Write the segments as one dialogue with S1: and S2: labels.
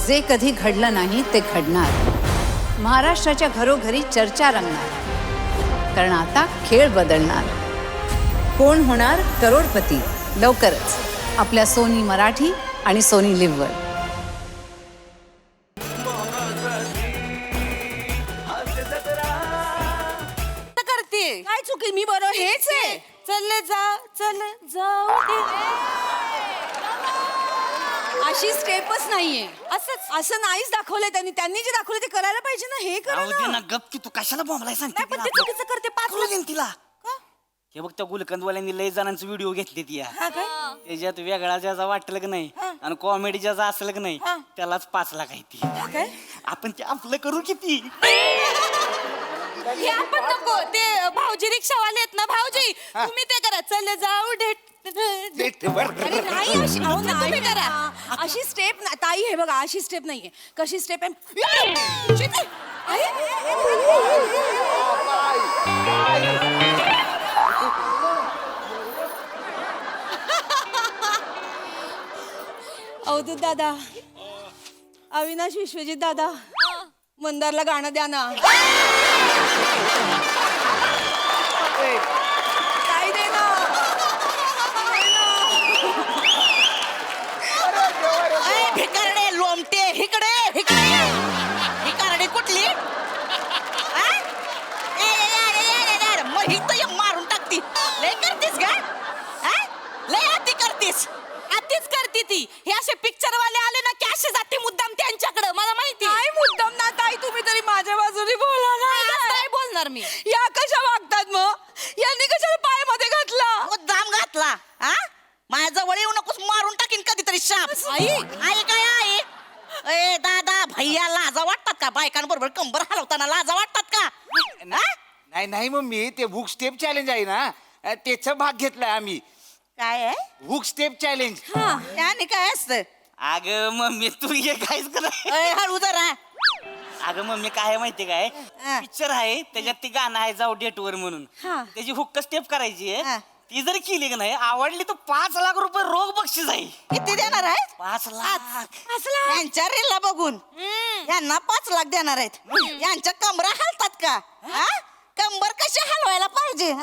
S1: जे कधी घडलं नाही ते घडणार. महाराष्ट्राच्या घरोघरी चर्चा रंगणार. कारण आता खेळ बदलणार. कोण होणार करोडपती लवकरच आपल्या सोनी मराठी आणि सोनी लिव्हवर.
S2: काय चुकी मी बरोबर हेच आहे. चल जाऊ अशी स्टेपच नाहीये. असं नाहीच दाखवलंय त्यांनी जे दाखवलं ते करायला पाहिजे ना. हे करा
S3: ना गप की तू कशाला बोंबलाय सांगते
S2: पण ते चुकीचं करते.
S3: तिला हे बघ त्या गुलकंदवाल्यांनी लय जणांचे व्हिडिओ घेतले ती त्याच्यात वेगळा ज्याचा वाटलं की नाही आणि कॉमेडी ज्याचा असलं की नाही त्यालाच 5 लाख आहे ती. आपण ते आपलं करू किती
S2: हे आपण नको. ते भाऊजी रिक्षावाले आहेत ना. भाऊजी तुम्ही ते करा. चल जाऊ अरे नाही अशी तुम्ही करा. अशी स्टेप ताई. हे बघा अशी स्टेप नाहीये. कशी स्टेप आहे. अवधूत दादा, अविनाश विश्वजित दादा, मंदारला गाणं द्या ना. काय दे ना.
S4: भिकारडे लोमटे इकडे भिकारडे कुठली मग ही तर मारून टाकती. लय करतीस का लय अति करतीस.
S2: आतीच करते ती. हे असे पिक्चर वाले आले ना की असे जाते मुद्दाम त्यांच्याकडे. मला माहिती काय मुद्दाम ना. ताई तुम्ही तरी माझ्या बाजूने बोला ना. काय बोलणार मी. या कशा वागतात मग. यांनी कशाला पायामध्ये घातला.
S4: मुद्दाम घातला. माझ्या जवळ येऊ नकोस. मारून टाकीन कधीतरी शाप. आई काय आई. ए दादा भैया लाजा वाटतात का. बायकांबरोबर कंबर हलवताना लाजा वाटतात का.
S5: नाही मम्मी ते हुक स्टेप चॅलेंज आहे ना त्याचा भाग घेतलाय आम्ही.
S4: काय आहे
S5: हुक स्टेप चॅलेंज.
S4: त्याने काय असतं.
S3: अगं मम्मी तू हे काहीच कर.
S4: हळू जरा.
S3: अगं मम्मी काय माहितीये काय पिक्चर आहे त्याच्यात ती गाणं आहे जाऊ डेटवर म्हणून. त्याची हुक्क स्टेप करायची आहे. ती जर केली का नाही आवडली तर 5 लाख रुपये रोख बक्षीस आहे.
S4: किती देणार आहेत.
S3: 5 लाख.
S4: यांच्या रेला बघून यांना 5 लाख देणार आहेत. यांच्या कमरा हलतात का. कंबर कशी हलवायला पाहिजे.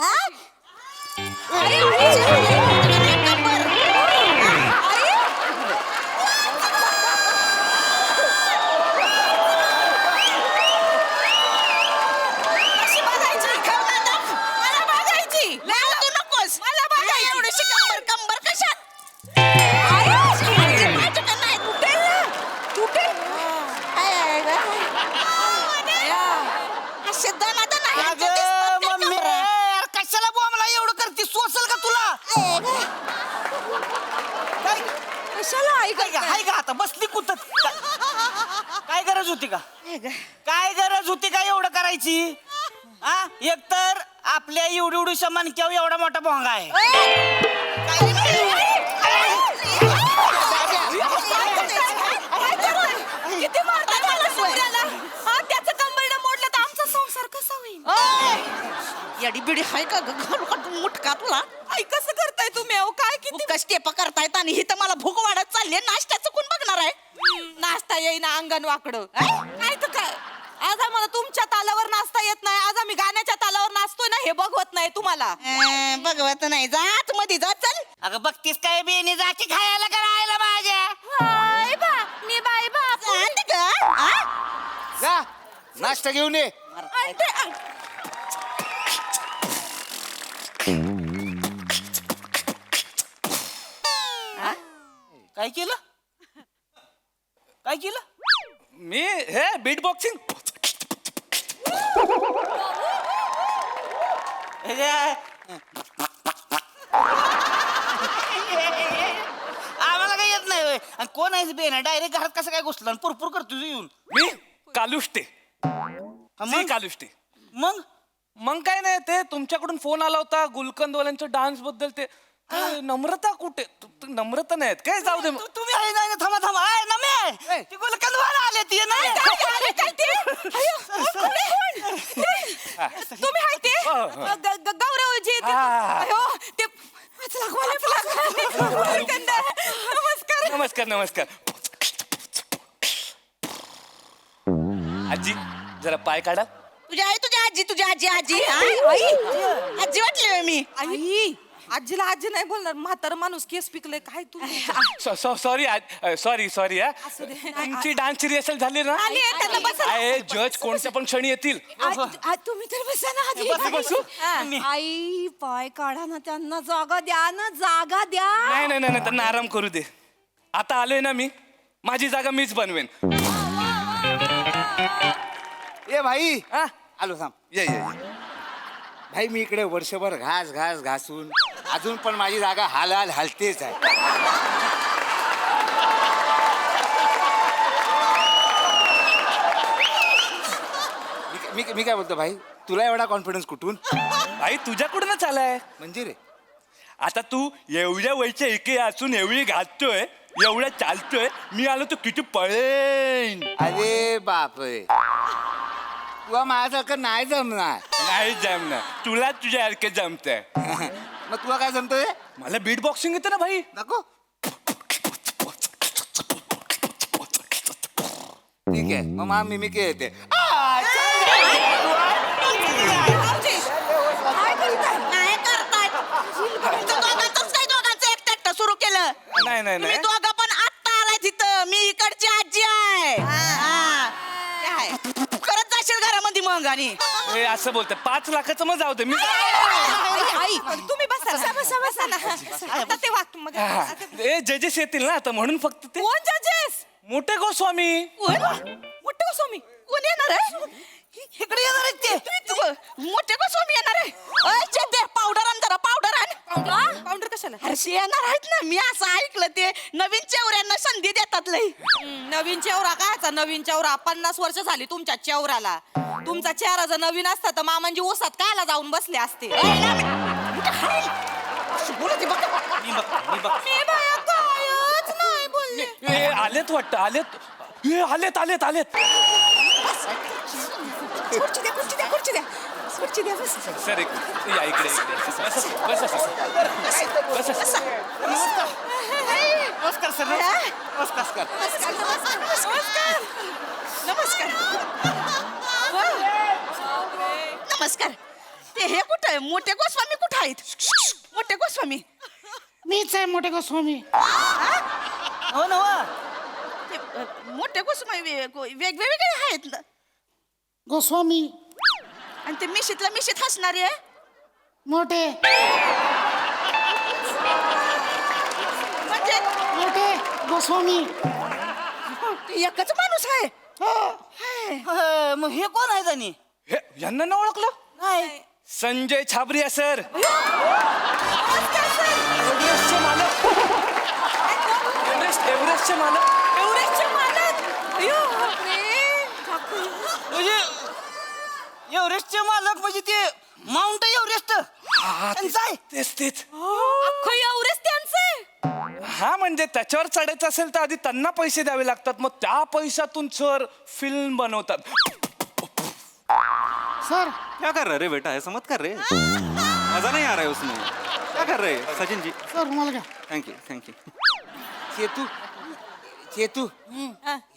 S3: कशाला बोंबला एवढं करते. सोसल का तुला.
S2: कशाला
S3: हाय का आता बसली कुतत. काय गरज होती का. काय गरज होती का एवढं करायची. एकतर आपल्या एवढी मानक्यावर एवढा मोठा भोंगा आहे.
S2: किती मारतात मला सूर्याला. त्याचं कंबरडं मोडलं तर आमचा संसार कसा होईल.
S4: येडी बिडी हाय का घालू का मुटका तुला.
S2: आई कसं करताय तुम्ही. काय किती
S4: कष्टेप करतायत आणि ही तर मला भूक वाढत चालली. नाश्त्याचं कोण बघणार आहे.
S2: नाश्ता येईना अंगण वाकडं. काय तर काय. आज आम्हाला तुमच्या तालावर नाचता येत नाही. आज आम्ही गाण्याच्या तालावर नाचतोय ना. हे बघवत नाही तुम्हाला.
S4: बघवत नाही. जात मध्ये जा. चल
S3: अगं बघतीस काय बेनी जाती खायला करायला माझ्या.
S2: हाय बा मी बाई बाप.
S5: जा नाश्ता घेऊन ये.
S3: काय केलं. काय केलं.
S5: मी हे बीट बॉक्सिंग.
S3: आम्हाला काही येत नाही. आणि कोण आहे बेन डायरेक्ट घरात कसं काय घुसलं आणि पुरपूर करतो येऊन.
S5: मी कालुष्टे. कालुष्टे. मग काय नाही ते तुमच्याकडून फोन आला होता गुलकंदवाल्यांच्या डान्स बद्दल. ते नम्रता कुठे. नम्रता नाहीत काय. जाऊ दे.
S3: तुम्ही आहे नाही थांबा थांबा. नमे ती गुलकंदवाला आले ती ना.
S2: तुम्ही आहे ते गौरवजी. ते 5 लाख. नमस्कार.
S5: नमस्कार. आजी जरा पाय काढा.
S4: तुझी आजी आजी आजी वाटली होय मी.
S2: आई आजीला आजी नाही बोलणार, म्हातारा माणूस केस पिकले काय तू.
S5: सॉरी हा.
S2: असू दे.
S5: तुमची डान्सची रिहर्सल झाली ना?
S2: आली आहे, त्यांना बसा.
S5: आहे जज कोणत्या पण क्षणी येतील.
S2: तुम्ही तर बसा ना आधी.
S5: बसू?
S2: आई पाय काढा ना, त्यांना जागा द्या ना, जागा द्या.
S5: नाही त्यांना आराम करू दे. आता आलोय ना मी, माझी जागा मीच बनवेन.
S6: ए भाई
S5: हा?
S6: आलो थांब.
S5: ये
S6: भाई मी इकडे वर्षभर घासून अजून पण माझी जागा हलतेच आहे. मी काय बोलतो भाई, तुला एवढा कॉन्फिडन्स कुठून?
S5: भाई तुझ्याकडूनच आलाय.
S6: म्हणजे रे
S5: आता तू एवढ्या वयच्या एके असून एवढी घालतोय, एवढ्या चालतोय, मी आलो तर किती पळेन.
S6: अरे बापरे, तुला माझ्यासारखं नाही जमणार.
S5: नाही जमणार, तुला तुझ्यासारखे जमतंय.
S6: मग तुला काय जमतंय?
S5: मला बीट बॉक्सिंग येतं ना भाई.
S6: नको. ठीक आहे, मग मा मिमिक्री येते.
S4: नाही करतायत. तुमचं दोघांचं एकटं सुरू केलं.
S5: नाही
S4: तुम्ही दोघं पण आत्ता आलाय तिथं. मी इकडची आजी आहे. काय? करत जाशील घरामध्ये मग. आणि
S5: हे असं बोलतोय 5 लाखाचं मग जाऊ दे. मी
S2: आई तुम्ही बसा बसा ना. आता ते वाग मग.
S5: ए जजेस येतील ना आता, म्हणून फक्त ते
S2: कोण जजेस?
S5: मोठे गोस्वामी.
S2: मोठे गोस्वामी
S4: कोण येणार आहे? इकडे येणार आहेत ते. मोठे गोस्वामी येणार आहे. पावडर आण जरा, पावडर आण.
S2: पावडर कशाला?
S4: अरे ते येणार आहेत ना. मी असं ऐकलं ते नवीन चेहऱ्यांना संधी देतात लई.
S2: नवीन चेहरा कायचा नवीन चेहरा? 50 वर्ष झाली तुमच्या चेहऱ्याला. तुमचा चेहरा जर नवीन असता तर मामांजी ओसात कायला जाऊन बसले असते. मी बाया कायच नाही बोलले.
S5: ए आलेत वाटतं, आलेत.
S2: खुर्ची द्या बस.
S5: सर या इकडे. बस.
S6: नमस्कार सर. नमस्कार.
S4: नमस्कार. ते हे कुठं आहे? मोठे गोस्वामी कुठं आहेत? मोठे गोस्वामी.
S7: मीच आहे मोठे गोस्वामी.
S4: हो ना. ते मोठे गोस्वामी वेगवेगळे आहेत ना.
S7: गोस्वामी
S4: आणि ते मिशीत हसणारे आहे.
S7: मोठे
S4: म्हणजे
S7: मोठे गोस्वामी.
S4: ते एकच माणूस आहे.
S3: मग हे कोण आहे जाणी?
S5: हे यांना ना ओळखलं?
S3: नाही.
S5: संजय छाबरिया सर. एव्हरेस्टचे मालक.
S3: म्हणजे एव्हरेस्टचे मालक म्हणजे ते माउंट एव्हरेस्ट त्यांचं आहे.
S5: तेच.
S2: अख्खं एवढेच त्यांचे.
S5: हा म्हणजे त्याच्यावर चढायचं असेल तर आधी त्यांना पैसे द्यावे लागतात, मग त्या पैशातून सर फिल्म बनवतात.
S7: सर
S8: क्या कर रहे रे बेटा, ऐसा मत कर रहे, मजा नहीं आ रहा है उसमें. क्या कर रहे सचिन जी?
S7: सर मला घ्या.
S8: Thank you.
S6: चेतू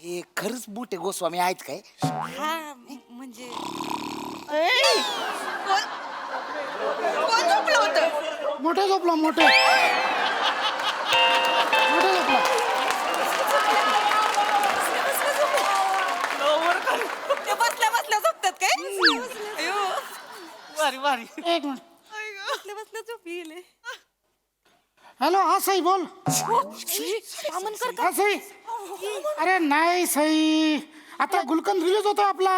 S6: हे खरंच मोठे गोस्वामी आहेत काय?
S2: म्हणजे
S4: कोण झोपलं होतं?
S7: मोठे झोपला मोठे झोपला.
S2: ते बसल्या झोपतात काय?
S3: भारी.
S7: एक मिनिट.
S2: बसल्या झोपी गेले.
S7: हॅलो, हा सई बोल. हा सई. अरे नाही सई, आता गुलकंद रिलीज होतो आपला.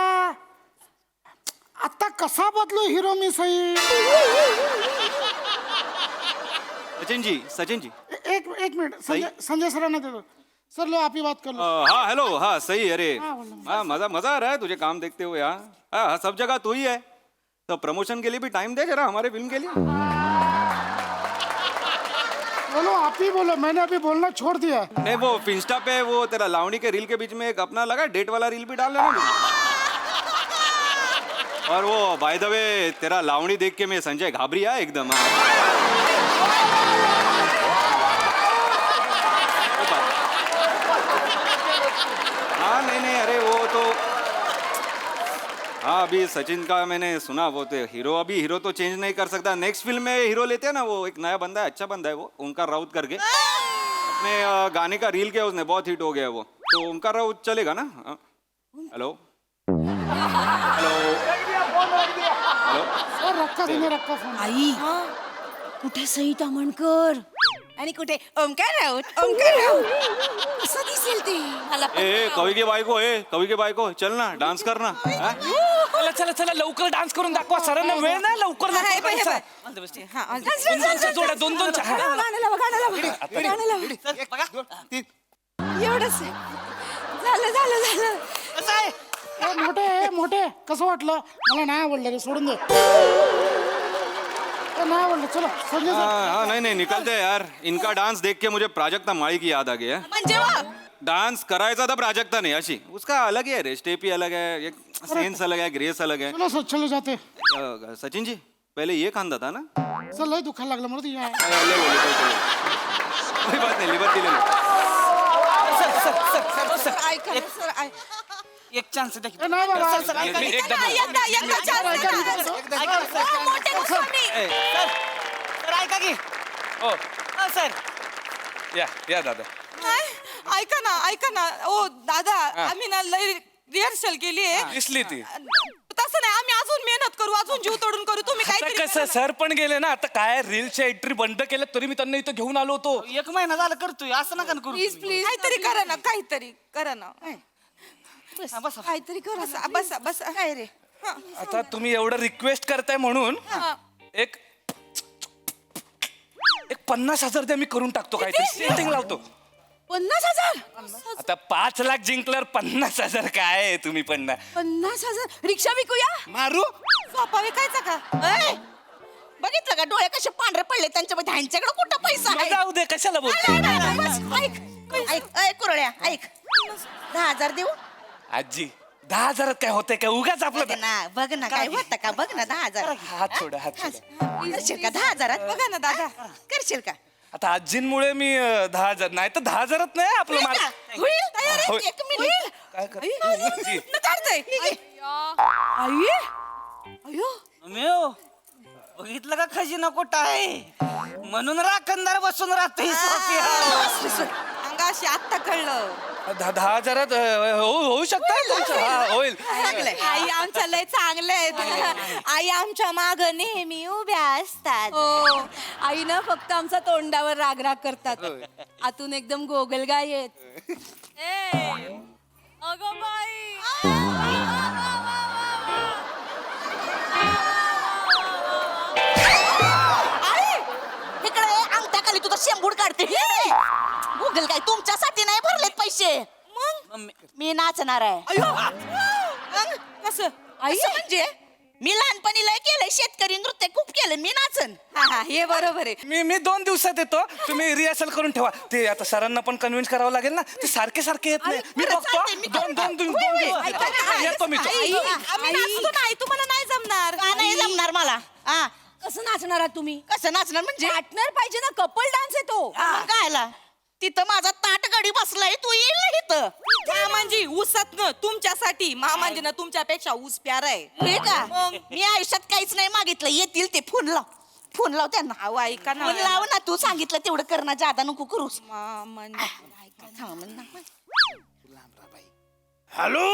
S7: आता कसा बदलू हिरो मी सई?
S8: सचिन जी
S7: एक मिनिट. संजय सरांना देतो. सर लो आप ही बात कर लो.
S8: हाँ हेलो, हाँ सही. अरे
S7: हाँ, बोलो।
S8: हाँ मजा आ रहा है तुझे काम देखते हुए. हाँ सब जगह तू ही है, तो प्रमोशन के लिए भी टाइम दे जरा हमारे फिल्म के लिए.
S7: बोलो, आप ही बोलो, मैंने अभी बोलना छोड़ दिया.
S8: नहीं वो इंस्टा पे वो तेरा लावणी के रील के बीच में एक अपना लगा डेट वाला रील भी डाल लेना मुझे. और वो बाय द वे तेरा लावणी देख के मैं संजय घाबरिया एकदम. हाँ नहीं अरे वो तो हाँ अभी सचिन का मैंने सुना, वो तो हीरो तो चेंज नहीं कर सकता। नेक्स्ट फिल्म में हीरो लेते हैं ना, वो एक नया बंदा है, अच्छा बंदा है वो, ओमकार राउत करके। अपने गाने का रील किया उसने, बहुत हिट हो गया वो, तो ओमकार राउत चलेगा ना? हेलो हेलो हेलो,
S7: सर रखा तुम्ही रखा फोन.
S2: आई कुठे सई तामणकर आणि कुठे ओमकार राऊत कसं दिसेल ते मला पण
S8: ए कवी के बायको चल ना, डान्स कर ना. हा?
S5: चला चला चला लवकर डान्स करून दाखवा. सरांना वेळ नाही, लवकर
S2: हा, हे
S5: दाखवा.
S2: बघ, हे बघ. हा,
S5: दोन जोड्या, दोन
S2: गाणं लावा, गाणं लावा.
S3: सर बघा
S6: 2, 3.
S2: एवढंच आहे. झालं
S3: कसं आहे?
S7: मोठे कसं वाटलं? मला नाही आवडलं रे, सोडून दे. नाही आवडलं, चलो संजय सर.
S8: हाँ नहीं निकलते हैं यार. इनका डांस देख के मुझे प्राजक्ता माळी की याद आ गई है.
S2: म्हणजे वा
S8: डांस करायचा था प्राजक्ता ने अशी, उसका अलग ही है रे, स्टेप ही अलग है, एक सेंस अलग है, ग्रेस अलग है.
S7: चलो सर, चले जाते.
S8: सचिन जी पहले ये खांदा था ना?
S7: सर लय दुखायला लागलं मला तुझ्या.
S8: कोई बात नहीं, लिबर्टी ले लो.
S2: ऐका ना, सर
S3: एक चान्स द्या की.
S7: नाही बाबा.
S2: एकदा chance द्या.
S3: ऐका ना, सर.
S2: हो, मोठे गोस्वामी.
S3: सर ऐका की.
S5: हो
S3: सर
S5: या दादा.
S2: काय? ऐका ना ओ दादा आम्ही ना लय रिहर्सल केली आहे
S5: दिसली ती.
S2: तसं नाही, आम्ही अजून मेहनत करू, अजून जीव तोडून करू. तुम्ही
S5: आता
S2: काहीतरी
S5: कसं सर पण गेले ना, आता काय रीलच्या एंट्री बंद केलं तरी मी त्यांना इथं घेऊन आलो होतो.
S3: 1 महिना झाला करतोय, असं नका ना करू.
S2: प्लीज काहीतरी करा ना, काहीतरी करा ना.
S3: हा, बसा.
S2: काहीतरी करा. बस काय रे.
S5: आता तुम्ही एवढं रिक्वेस्ट करताय म्हणून एक 50,000 द्या, मी करून टाकतो, काहीतरी सेटिंग लावतो.
S2: 50,000
S5: आता 5 लाख जिंकल्यावर 50,000 काय आहे, तुम्ही पण ना.
S2: 50,000 रिक्षा विकूया.
S6: मारू.
S2: सोपा विकायचा का?
S4: बघितलं का डोळे कसे पांढरे पडले त्यांच्यामध्ये, ह्यांच्याकडे कुठं पैसा
S5: मग
S4: आहे?
S5: जाऊ दे, कशाला बोलतो.
S4: बस, ऐक कुरड्या ऐक. 10,000 देऊ?
S5: आजी 10,000 काय होतंय काय, उगाच आपलं.
S4: बघ ना काय होतं का, बघ ना 10,000.
S5: हात सोडा.
S4: करशील का 10,000?
S2: बघा ना दादा.
S4: करशील का?
S5: आता आजींमुळे मी 10,000 नाही तर 10,000 नाही आपलं मार्क.
S4: होईल तयार आहे?
S5: होईल.
S4: एक मिनिट.
S5: काय कर जी.
S2: काढतोय. आई अयो
S3: मेव बघितलं का खजिना कुठं आहे, म्हणून राखणदार बसून राहते.
S2: अंगाशी आत्ता कळलं.
S5: 10,000 होऊ शकतं तुमचं. हा होईल.
S2: आई आमच्या लय चांगले आहेत. आई आमच्या माग नेहमी उभ्या असतात. हो आई ना फक्त आमचा तोंडावर राग करतात, आतून एकदम गोगलगाय आहेत. अगं बाई
S4: इकडे अंगठ्याखाली तुझा शेंबूड काढते. गुगल काय तुमच्यासाठी नाही भरलेत पैसे.
S2: मग
S4: मी नाचणार आहे.
S2: मग कसं आई
S4: असं म्हणजे मी लहानपणी लय केलंय, शेतकरी नृत्य खूप केलं, मी नाचन.
S2: हा हे बरोबर आहे.
S5: मी 2 दिवसात येतो, तुम्ही रिहर्सल करून ठेवा. ते आता सरांना पण कन्व्हिन्स करावं लागेल ना, ते सारखे येत नाही. मी
S4: बरं,
S5: बघतो.
S4: चालतंय, मी
S5: दोन
S4: करतो.
S5: दिवस
S2: ऐका ना,
S5: येतो मी.
S2: आई, आम्ही नाचतो ना आई, तुम्हाला नाही जमणार.
S4: का नाही जमणार मला? हा
S2: कसं नाचणार आहात तुम्ही?
S4: कसं नाचणार म्हणजे?
S2: पार्टनर पाहिजे ना, कपल डान्स आहे तो.
S4: मग काय आला? तिथं माझा ताट गडी बसलाय, तू येईल ना इथं?
S2: मामांजी ऊसात न तुमच्यासाठी, मामांजी ना तुमच्यापेक्षा ऊस प्यारा आहे.
S4: हे का? मी आयुष्यात काहीच नाही मागितलं, येतील ते. फोन लाव त्यांना.
S2: अहो ऐका ना.
S4: फोन लाव ना, तू सांगितलं तेवढं कर ना, जादा नको करूस.
S9: Hello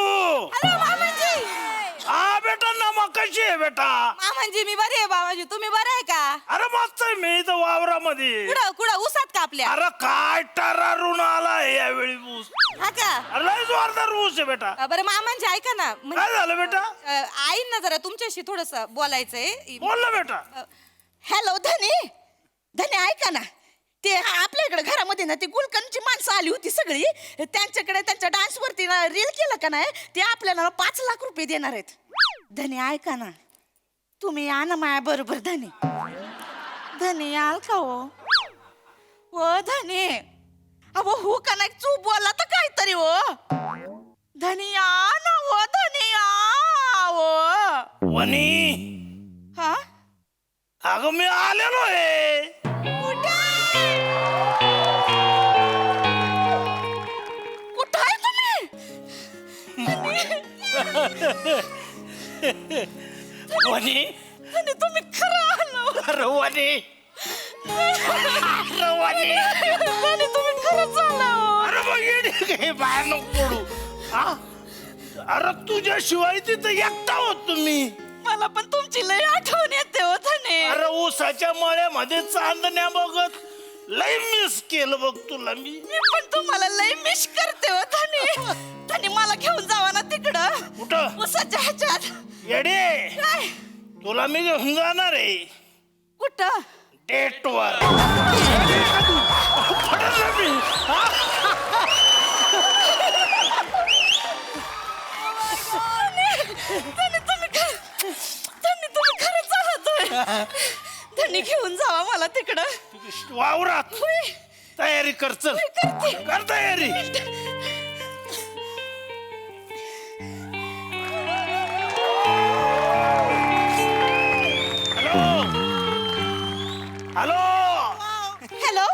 S2: hello मामांजी.
S9: हा बेटा नमा कशी आहे बेटा?
S2: मामांजी मी बरी आहे. बाबाजी तुम्ही बरं आहे का?
S9: अरे मस्त आहे, मी इथं वावरामध्ये.
S2: कुठं ऊसात का आपल्या?
S9: अरे काय टरारून आला यावेळी ऊस.
S2: हा का?
S9: अरे लय जोरदार ऊस आहे बेटा.
S2: बरं मामांजी ऐका ना,
S9: काय झालं बेटा?
S2: आईंना जरा तुमच्याशी थोडस बोलायचंय.
S9: बोल ना बेटा.
S4: हॅलो धनी ऐका ना, ते आपल्या इकडे घरामध्ये ना ते गुलकंदची माणसं आली होती सगळी, त्यांच्याकडे त्यांच्या डान्स वरती ना रील केलं का नाही, ते आपल्याला 5 लाख रुपये देणार आहेत. धनी ऐका ना, तुम्ही या ना माया बरोबर. धनी याल का हो धनी? अहो हो का नाही, चूप बोला तर काहीतरी हो. धनी या ना हो, धनी या हो.
S9: वनी
S4: हा
S9: अगं मी आलेलो आहे.
S4: कुठं आहे तुम्ही?
S9: वनी
S4: आणि तुम्ही खरं आलो
S9: अरे वनी अरे वनी
S4: आणि तुम्ही खरंच आलो
S9: अरे मग येणे काही बाहेर नको पडू हा अरे तुझ्याशिवाय तिथं एकटा होत तुम्ही
S4: मला पण तुमची लय आठवण येते हो धने
S9: अरे ऊसाच्या मळ्यामध्ये चांदण्या बघत लय मिस केलं बघ तुला मी
S4: मी पण तुम्हाला लय मिस करते हो धने धने मला घेऊन जावा ना तिकडं
S9: कुठं
S4: उसाच्या ह्याच्यात
S9: येडे
S4: काय
S9: तुला मी घेऊन जाणार आहे
S4: कुठं
S9: डेटवर पडल ना मी हा?
S4: तुम्ही खरंच आहात धनी घेऊन जावा मला तिकडं
S9: वावरात तयारी कर चल कर तयारी hello
S4: hello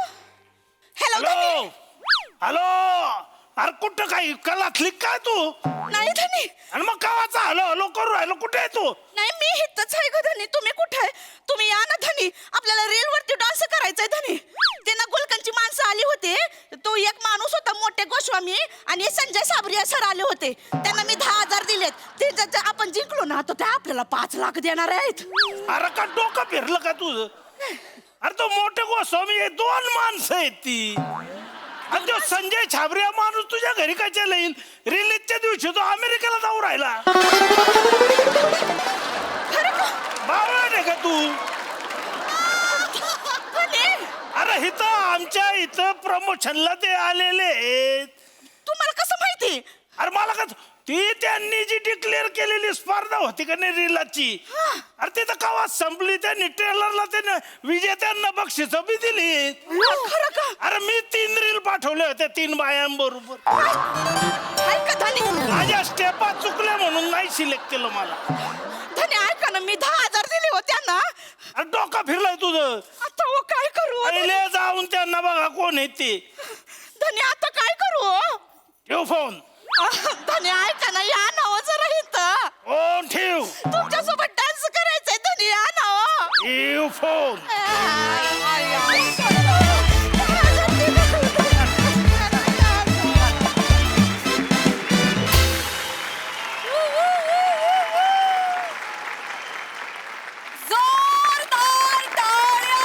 S4: hello
S9: hello hello अरे कुठं काही कलातली काय तू
S4: नाही धनी
S9: आणि मग कावाचा हॅलो हॅलो करू राहिलो कुठे आहे तू
S4: नाही मी इथंच आहे ग धनी तुम्ही कुठे आहे तुम्ही या ना धनी आपल्याला रील वरती डान्स करायचंय धनी ते ना गुलकंदची माणसं आली होते तो एक माणूस होता मोठे गोस्वामी आणि संजय साबरिया सर आले होते त्यांना मी 10,000 दिलेत ते जर आपण जिंकलो ना तर ते आपल्याला 5 लाख देणार आहेत
S9: अरे का डोकं फिरलं का तुझं अरे तो मोठे गोस्वामी हे 2 माणसं आहेत ती आणि तो संजय छाबरिया माणूस तुझ्या घरी कशाला येईल रिलीजच्या दिवशी तो अमेरिकेला जाऊ राहिला बावळा नाही का तू अरे इथं आमच्या इथं प्रमोशनला ते आलेले आहेत
S4: तुम्हाला कसं माहिती
S9: अरे मला का ती त्यांनी जी डिक्लेअर केलेली स्पर्धा होती का नाही रिलाची अरे तिथं कवा संपली त्यांनी ट्रेलरला त्याने विजेत्यांना बक्षीस बी दिली
S4: खरं का
S9: अरे मी 3 रील पाठवले होते 3 बायांबरोबर
S4: ऐका धनी
S9: माझ्या स्टेपा चुकल्या म्हणून नाही सिलेक्ट केलं मला
S4: धनी ऐका ना मी 10,000 दिले होते ना
S9: अरे डोका फिरलाय तुझं
S4: आता हो काय करू
S9: पहिले जाऊन त्यांना बघा कोण आहे ते
S4: धनी आता काय करू
S9: ठेव फोन
S4: धनी ऐका ना या ना हो जरा इथं
S9: फोन ठेव
S4: तुमच्यासोबत डान्स करायचंय धनी या ना हो
S9: ठेव फोन
S2: जोरदार टाळ्या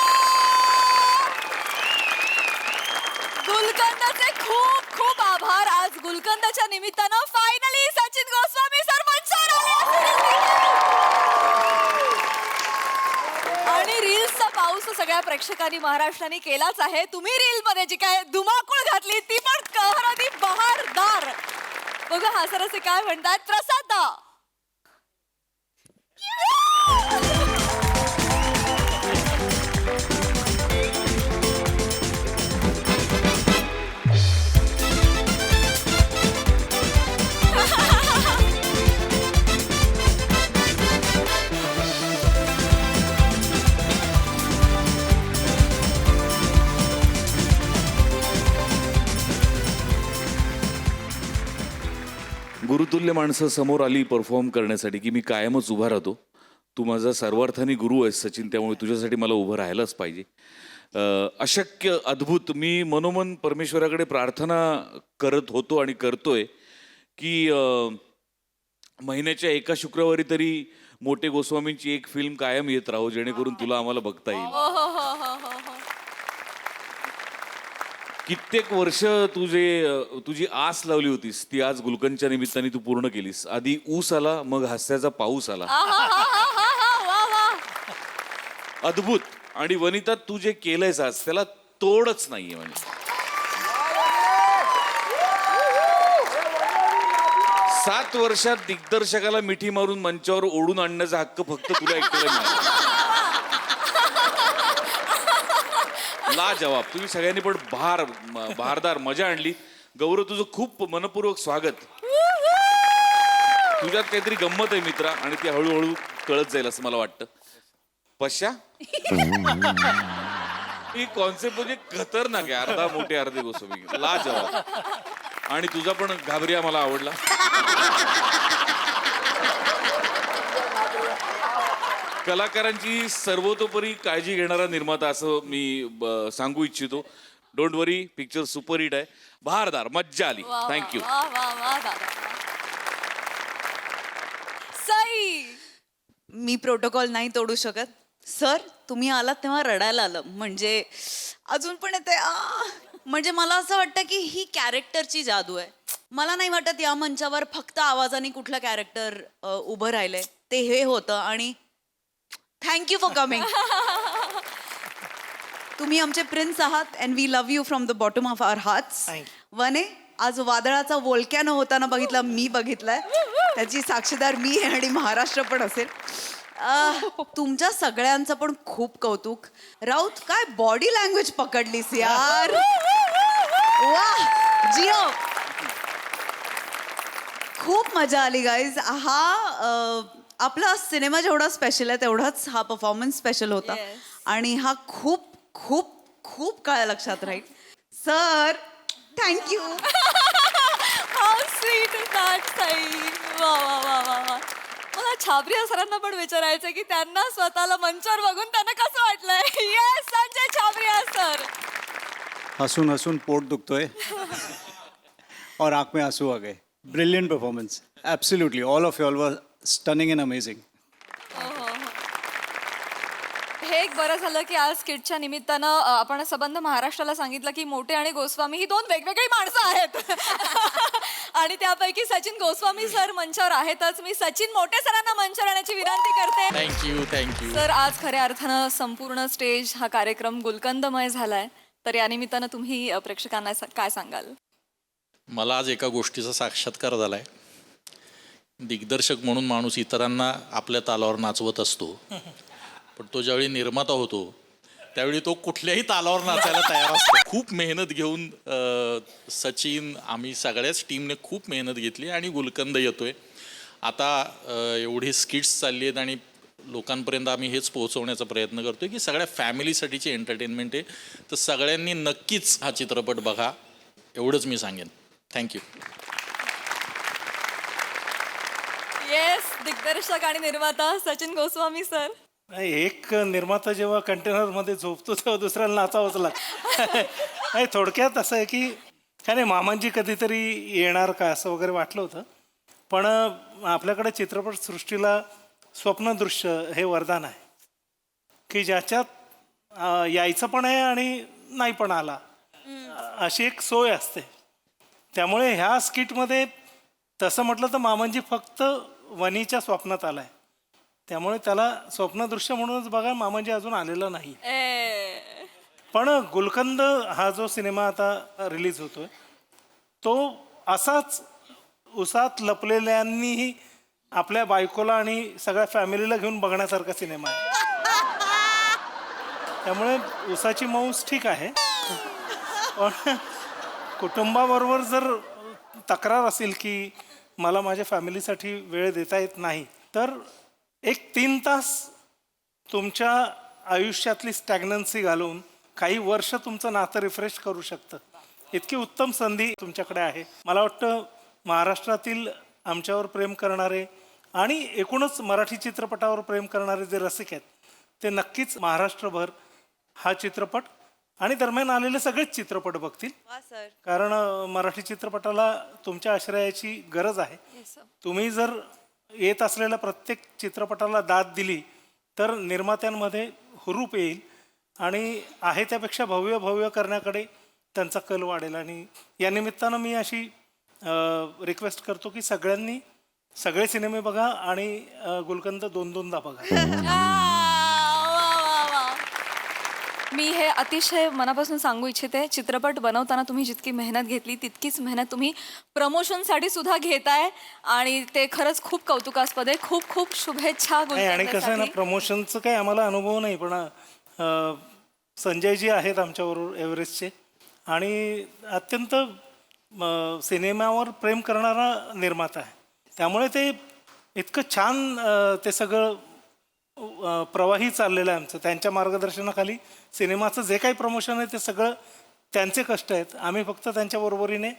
S2: गुलकंदचे खूप खूप आभार आज गुलकंदच्या निमित्तानं फायनली सचिन गोस्वामी सर मंचावर आले आणि रील्सचा पाऊस सगळ्या प्रेक्षकांनी महाराष्ट्राने केलाच आहे तुम्ही रील मध्ये जी काय धुमाकूळ घातली ती पण कहरादी बहारदार बघा हा सर असे काय म्हणतात प्रसाद दा
S10: गुरुतुल्य माणसं समोर आली परफॉर्म करण्यासाठी की मी कायमच उभा राहतो. तू माझा सर्वार्थाने गुरु आहेस सचिन, त्यामुळे तुझ्यासाठी मला उभं राहायलाच पाहिजे. अशक्य अद्भुत मी मनोमन परमेश्वराकडे प्रार्थना करत होतो आणि करतोय की महिन्याच्या एका शुक्रवारी तरी मोठे गोस्वामींची एक फिल्म कायम येत राहो, जेणेकरून तुला आम्हाला बघता येईल. कित्येक वर्ष तुझी आस लावली होतीस ती आज गुलकंदच्या निमित्ताने तू पूर्ण केलीस. आधी ऊस आला, मग हास्याचा पाऊस आला. अद्भुत. आणि वनिता तू जे केलंयस आज त्याला तोडच नाहीये. म्हणजे 7 वर्षात दिग्दर्शकाला मिठी मारून मंचावर ओढून आणण्याचा हक्क फक्त तुला एकट्याला मिळाला. लाजवाब. तुम्ही सगळ्यांनी पण भारदार मजा आणली. गौरव, तुझं खूप मनपूर्वक स्वागत. तुझ्यात काहीतरी गंमत आहे मित्रा, आणि ती हळूहळू कळत जाईल असं मला वाटतं. पश्या ही कॉन्सेप्ट म्हणजे खतरनाक आहे. अर्धा मोठे अर्धे गोस्वामी. लाजवाब. आणि तुझा पण घाबरिया मला आवडला. कलाकारांची सर्वतोपरी काळजी घेणारा निर्माता असं मी सांगू इच्छितो. Don't worry, picture super hit आहे, बहारदार, मज्जा आली. थँक्यू.
S2: सई,
S11: मी प्रोटोकॉल नाही तोडू शकत. सर, तुम्ही आलात तेव्हा रडायला आलं. म्हणजे अजून पण येते. म्हणजे मला असं वाटतं की ही कॅरेक्टरची जादू आहे. मला नाही वाटत या मंचावर फक्त आवाजाने कुठलं कॅरेक्टर उभं राहिलंय. ते हे होतं. आणि थँक्यू फॉर कमिंग. तुम्ही आमचे प्रिन्स आहात and we love you from the bottom of our hearts. वने, आज वादळाचा वोल्कॅनो होताना बघितला, मी बघितलाय. त्याची साक्षीदार मी आहे आणि महाराष्ट्र पण असेल. तुमच्या सगळ्यांचं पण खूप कौतुक. राऊत, काय बॉडी लँग्वेज पकडलीस यार. वा, जिओ, खूप मजा आली गाईज. आपला सिनेमा जेवढा स्पेशल आहे तेवढाच हा परफॉर्मन्स स्पेशल होता. आणि हा खूप खूप खूप काळ लक्षात राहील. Sir, thank you.
S2: How sweet is that Sai. वा वा वा वा वा. मला छाबरिया सरांना पण विचारायचं की त्यांना स्वतःला मंचावर बघून त्यांना कसं वाटलंय. Yes, Sanjay Chhabria sir.
S12: हसून हसून पोट दुखतोय और आंख में आंसू आ गए. Brilliant performance, absolutely. All of you all were stunning end amazing.
S2: हे एक बरं झालं की आज किटच्या निमित्तानं आपण सबंध महाराष्ट्राला सांगितलं की मोटे आणि गोस्वामी ही दोन वेगवेगळी माणसं आहेत. आणि त्यापैकी सचिन गोस्वामी सर मंचावर आहेतच. मी सचिन मोटे सरांना मंचावर येण्याची विनंती करते.
S5: थँक्यू.
S2: सर, आज खऱ्या अर्थानं संपूर्ण स्टेज हा कार्यक्रम गुलकंदमय झालाय. तर या निमित्तानं तुम्ही प्रेक्षकांना काय सांगाल?
S13: मला आज एका गोष्टीचा साक्षात्कार झालाय. दिग्दर्शक म्हणून माणूस इतरांना आपल्या तालावर नाचवत असतो, पण तो ज्यावेळी निर्माता होतो त्यावेळी तो कुठल्याही तालावर नाचायला तयार असतो. खूप मेहनत घेऊन सचिन, आम्ही सगळ्याच टीमने खूप मेहनत घेतली आणि गुलकंद येतोय. आता एवढी स्किट्स चालली आहेत आणि लोकांपर्यंत आम्ही हेच पोहोचवण्याचा प्रयत्न करतोय की सगळ्या फॅमिलीसाठीची एंटरटेनमेंट आहे. तर सगळ्यांनी नक्कीच हा चित्रपट बघा, एवढंच मी सांगेन. थँक्यू.
S2: येस, दिग्दर्शक आणि निर्माता सचिन गोस्वामी सर.
S9: एक निर्माता जेव्हा कंटेनरमध्ये झोपतो तेव्हा दुसऱ्याला नाचावंच लागतं. नाही, थोडक्यात असं आहे की काय नाही, मामांजी कधीतरी येणार का असं वगैरे वाटलं होतं. पण आपल्याकडे चित्रपटसृष्टीला स्वप्नदृश्य हे वरदान आहे की ज्याच्यात यायचं पण आहे आणि नाही पण आला, अशी एक सोय असते. त्यामुळे ह्या स्किटमध्ये तसं म्हटलं तर मामांजी फक्त वनीच्या स्वप्नात आलाय. त्यामुळे त्याला स्वप्नदृश्य म्हणूनच बघा, मामांजी अजून आलेलं नाही. पण गुलकंद हा जो सिनेमा आता रिलीज होतोय तो असाच उसात लपलेल्यांनीही आपल्या बायकोला आणि सगळ्या फॅमिलीला घेऊन बघण्यासारखा सिनेमा आहे. त्यामुळे उसाची मौज ठीक आहे, पण कुटुंबाबरोबर जर तक्रार असेल की मला माझ्या फॅमिलीसाठी वेळ देता येत नाही, तर एक 3 तास तुमच्या आयुष्यातली स्टॅग्नन्सी घालून काही वर्ष तुमचं नातं रिफ्रेश करू शकतं. इतकी उत्तम संधी तुमच्याकडे आहे. मला वाटतं महाराष्ट्रातील आमच्यावर प्रेम करणारे आणि एकूणच मराठी चित्रपटावर प्रेम करणारे जे रसिक आहेत ते नक्कीच महाराष्ट्रभर हा चित्रपट आणि दरम्यान आलेले सगळेच चित्रपट बघतील. कारण मराठी चित्रपटाला तुमच्या आश्रयाची गरज आहे. तुम्ही जर येत असलेल्या प्रत्येक चित्रपटाला दाद दिली तर निर्मात्यांमध्ये हुरूप येईल आणि आहे त्यापेक्षा भव्य भव्य करण्याकडे त्यांचा कल वाढेल. आणि या निमित्तानं मी अशी रिक्वेस्ट करतो की सगळ्यांनी सगळे सिनेमे बघा आणि गुलकंद 2-2दा बघा.
S2: मी हे अतिशय मनापासून सांगू इच्छिते, चित्रपट बनवताना तुम्ही जितकी मेहनत घेतली तितकीच मेहनत तुम्ही प्रमोशनसाठी सुद्धा घेताय आणि ते खरंच खूप कौतुकास्पद आहे. खूप खूप शुभेच्छा.
S9: आणि कसं आहे ना, प्रमोशनचं काही आम्हाला अनुभव नाही, पण संजयजी आहेत आमच्याबरोबर एव्हरेस्टचे आणि अत्यंत सिनेमावर प्रेम करणारा निर्माता आहे. त्यामुळे ते इतकं छान ते सगळं प्रवाही चाललेलं आहे आमचं. त्यांच्या मार्गदर्शनाखाली सिनेमाचं जे काही प्रमोशन आहे ते सगळं त्यांचे कष्ट आहेत. आम्ही फक्त त्यांच्या बरोबरीने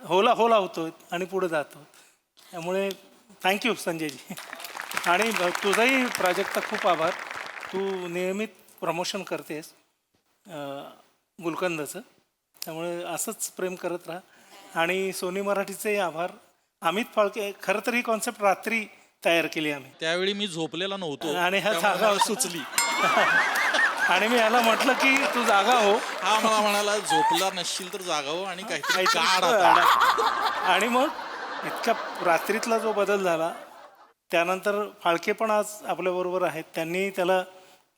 S9: होला होतो आणि पुढे जातो. त्यामुळे थँक्यू संजयजी. आणि तुझाही प्राजक्ता खूप आभार. तू नियमित प्रमोशन करतेस गुलकंदचं, त्यामुळे असंच प्रेम करत राहा. आणि सोनी मराठीचेही आभार. अमित फाळके, खरं तर ही कॉन्सेप्ट रात्री तयार केली आम्ही,
S13: त्यावेळी मी झोपलेला नव्हतो
S9: आणि ह्या
S13: त्यामुळे
S9: जागा
S13: मला सुचली.
S9: आणि मी याला म्हटलं की तू जागा हो.
S13: हा मला म्हणाला झोपला नसशील तर जागा हो आणि काहीतरी
S9: काहीतरी
S13: काढ
S9: कर.
S13: आता.
S9: आणि मग इतक्या रात्रीतला जो बदल झाला, त्यानंतर फाळके पण आज आपल्याबरोबर आहेत. त्यांनी त्याला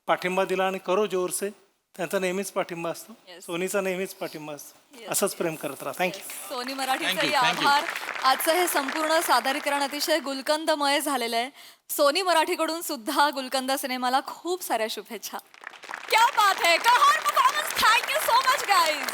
S9: पाठिंबा दिला आणि करो जोरसे, त्यांचा नेहमीच पाठिंबा असतो. सोनीचा नेहमीच पाठिंबा असतो. असंच प्रेम करत राहा. थँक्यू.
S2: सोनी
S13: Thank
S2: मराठीचाही
S13: you, thank you.
S2: आभार. आजचं हे संपूर्ण सादरीकरण अतिशय गुलकंदमय झालेलं आहे. सोनी मराठीकडून सुद्धा गुलकंद सिनेमाला खूप साऱ्या शुभेच्छा. क्या बात है, कमाल performance. Thank you so much guys.